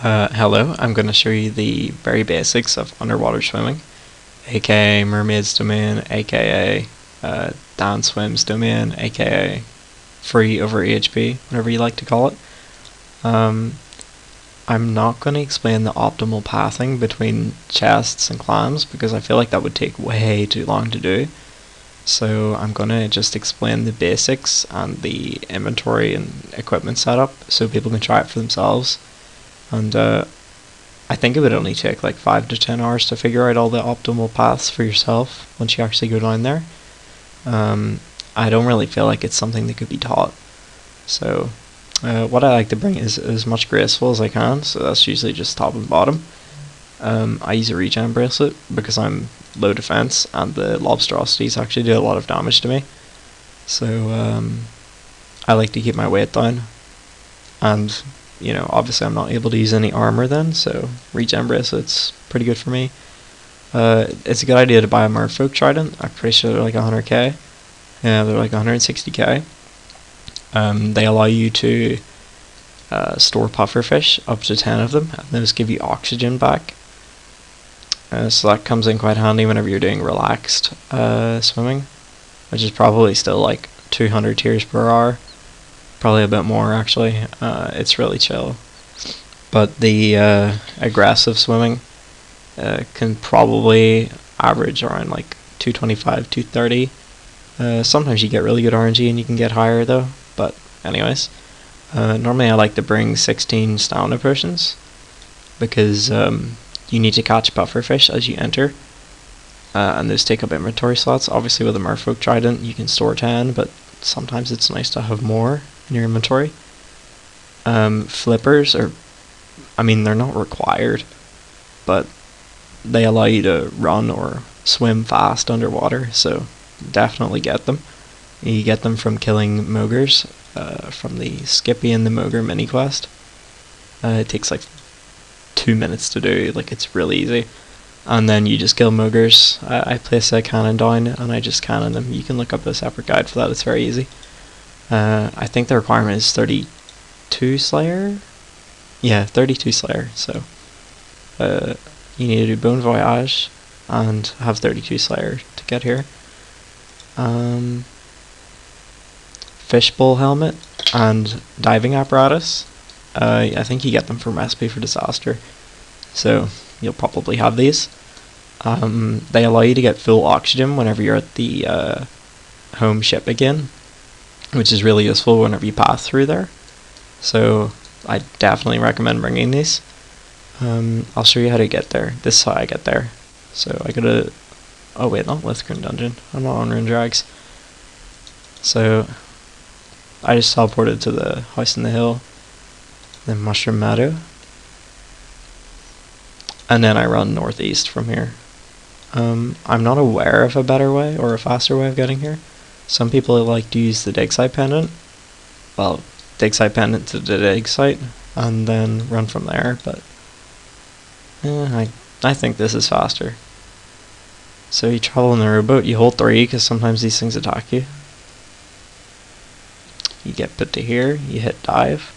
Hello, I'm going to show you the very basics of underwater swimming, aka mermaid's domain, aka Dan Swim's domain, aka free over AHP, whatever you like to call it. I'm not going to explain the optimal pathing between chests and clams because I feel like that would take way too long to do. So I'm going to just explain the basics and the inventory and equipment setup so people can try it for themselves. And I think it would only take like 5 to 10 hours to figure out all the optimal paths for yourself once you actually go down there. I don't really feel like it's something that could be taught. So what I like to bring is as much graceful as I can, so that's usually just top and bottom. I use a regen bracelet because I'm low defense and the lobsterosities actually do a lot of damage to me. So I like to keep my weight down, and obviously I'm not able to use any armor then, so regen bracelet's pretty good for me. It's a good idea to buy a merfolk trident. I'm pretty sure they're like 100k. Yeah, they're like 160k. They allow you to store pufferfish, up to 10 of them, and those give you oxygen back. So that comes in quite handy whenever you're doing relaxed swimming, which is probably still like 200 tears per hour. Probably a bit more actually. It's really chill. But the aggressive swimming can probably average around like 225, 230. Sometimes you get really good RNG and you can get higher though. But anyways, normally I like to bring 16 stamina potions because you need to catch pufferfish as you enter. And those take up inventory slots. Obviously with a merfolk trident you can store 10, but sometimes it's nice to have more in your inventory. Flippers are, they're not required, but they allow you to run or swim fast underwater, so definitely get them. You get them from killing mogres, from the Skippy and the Mogre mini quest. It takes like 2 minutes to do, like it's really easy. And then you just kill mogres. I place a cannon down and I just cannon them. You can look up a separate guide for that, it's very easy. I think the requirement is 32 Slayer? Yeah, 32 Slayer, so you need to do Bon Voyage and have 32 Slayer to get here. Fishbowl helmet and diving apparatus. I think you get them from Recipe for Disaster, so you'll probably have these. They allow you to get full oxygen whenever you're at the home ship again, which is really useful whenever you pass through there. So I definitely recommend bringing these. I'll show you how to get there. This is how I get there. So I go to, oh wait, not Lithgren Dungeon. I'm not on Rune Drags. So I just teleported to the house in the hill, then Mushroom Meadow, and then I run northeast from here. I'm not aware of a better way or a faster way of getting here. Some people like to use the dig site pendant. Well, dig site pendant to the dig site and then run from there, but I think this is faster. So you travel in the rowboat, you hold 3 because sometimes these things attack you. You get put to here, you hit dive.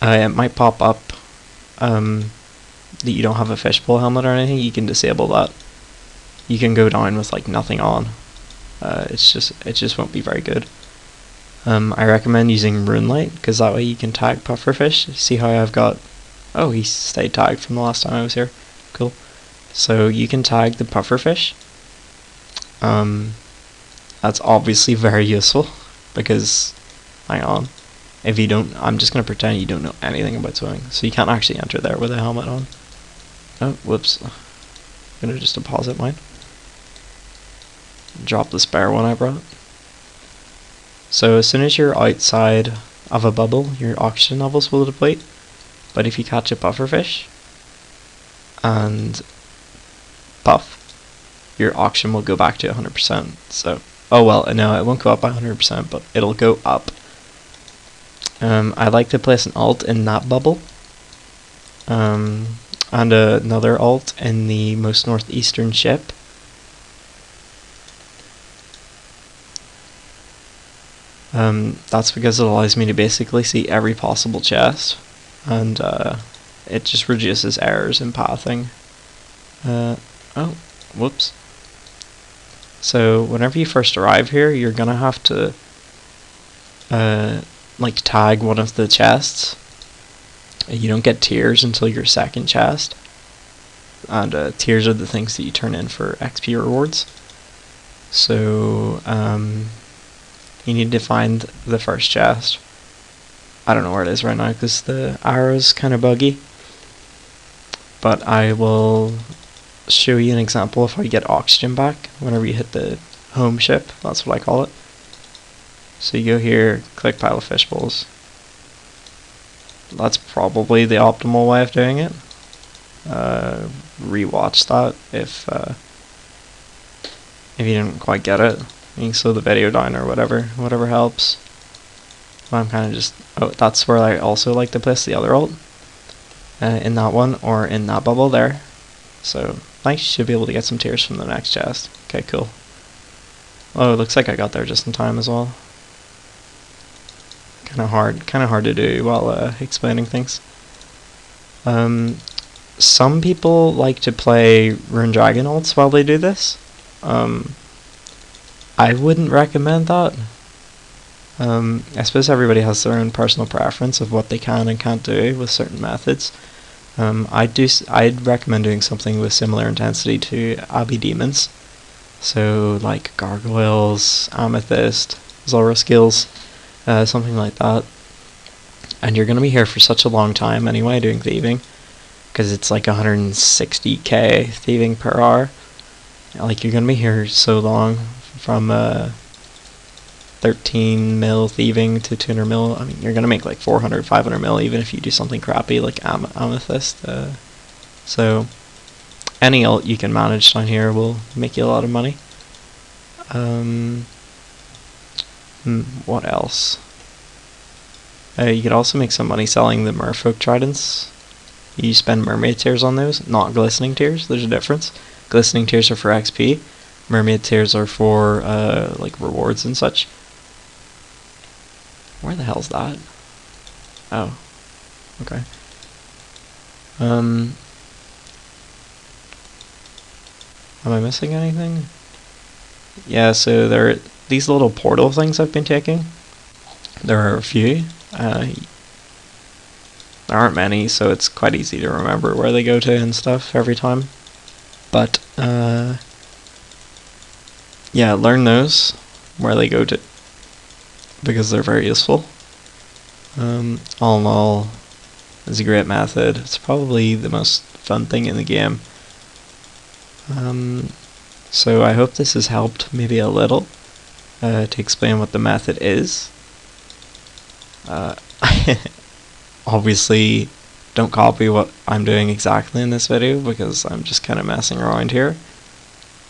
It might pop up that you don't have a fishbowl helmet or anything. You can disable that. You can go down with like nothing on. It just won't be very good. I recommend using Runelight because that way you can tag pufferfish. See how I've got, oh, he stayed tagged from the last time I was here. Cool. So you can tag the pufferfish. That's obviously very useful because, hang on, if you don't, I'm just going to pretend you don't know anything about swimming, so you can't actually enter there with a helmet on. Oh, whoops. I'm going to just deposit mine. Drop the spare one I brought. So as soon as you're outside of a bubble, your oxygen levels will deplete, but if you catch a pufferfish and puff, your oxygen will go back to 100%. So, oh well, no, it won't go up by 100%, but it'll go up. I like to place an alt in that bubble, and another alt in the most northeastern ship. That's because it allows me to basically see every possible chest and it just reduces errors in pathing. Oh, whoops. So whenever you first arrive here, you're gonna have to like tag one of the chests. You don't get tiers until your second chest, and tiers are the things that you turn in for XP rewards. So you need to find the first chest. I don't know where it is right now because the arrow's kind of buggy, but I will show you an example of how you get oxygen back whenever you hit the home ship. That's what I call it. So you go here, click pile of fish bowls. That's probably the optimal way of doing it. Rewatch that if you didn't quite get it. You can slow the video down or whatever helps. But I'm kind of just, oh, that's where I also like to place the other ult. In that one or in that bubble there. So I should be able to get some tiers from the next chest. Okay, cool. Oh, it looks like I got there just in time as well. Kind of hard to do while explaining things. Some people like to play Rune Dragon ults while they do this. I wouldn't recommend that. I suppose everybody has their own personal preference of what they can and can't do with certain methods. I'd recommend doing something with similar intensity to Abbey Demons. So like Gargoyles, Amethyst, Zora skills, something like that. And you're going to be here for such a long time anyway doing thieving, because it's like 160k thieving per hour. Like you're going to be here so long, from 13 mil thieving to 200 mil. I mean, you're going to make like 400, 500 mil even if you do something crappy like Amethyst. So any ult you can manage down here will make you a lot of money. What else? You could also make some money selling the merfolk tridents. You spend mermaid tiers on those, not glistening tiers. There's a difference. Glistening tiers are for XP. Mermaid tiers are for like rewards and such. Where the hell's that? Oh, okay. Am I missing anything? Yeah, so there are these little portal things I've been taking. There are a few. There aren't many, so it's quite easy to remember where they go to and stuff every time. But yeah, learn those, where they go to, because they're very useful. All in all, it's a great method. It's probably the most fun thing in the game. So I hope this has helped maybe a little to explain what the method is. Obviously, don't copy what I'm doing exactly in this video because I'm just kind of messing around here.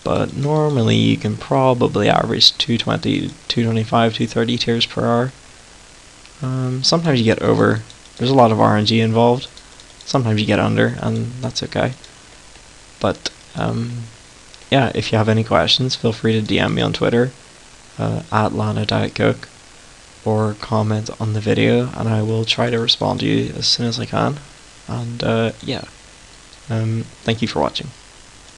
But normally you can probably average 220, 225, 230 tiers per hour. Sometimes you get over. There's a lot of RNG involved. Sometimes you get under, and that's okay. But yeah, if you have any questions, feel free to DM me on Twitter at Lana Diet Coke, or comment on the video, and I will try to respond to you as soon as I can. And yeah, thank you for watching.